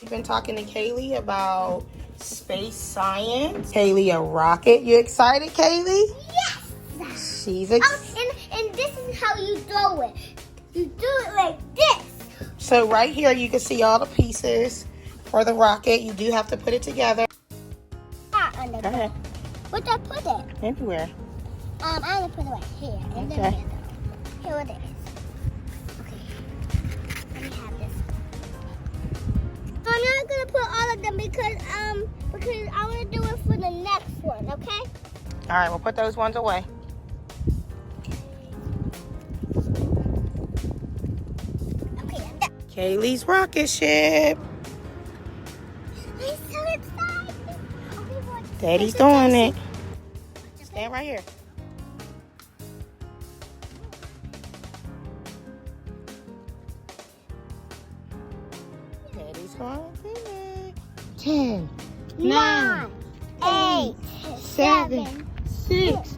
You've been talking to Cailee about space science. Cailee, a rocket. You excited, Cailee? Yes! She's and this is how you throw it. You do it like this. So right here, you can see all the pieces for the rocket. You do have to put it together. Go ahead. Where'd I put it? Anywhere. I'm gonna put it right here. In the middle. Here it is. Okay. Let me have this. I'm not gonna put all of them because I wanna do it for the next one, okay? All right, we'll put those ones away. Okay, I'm done. Cailee's rocket ship. I'm so excited. Daddy's doing it. Stand right here. Daddy's going to do it. 10, 9, 8, 7, 6,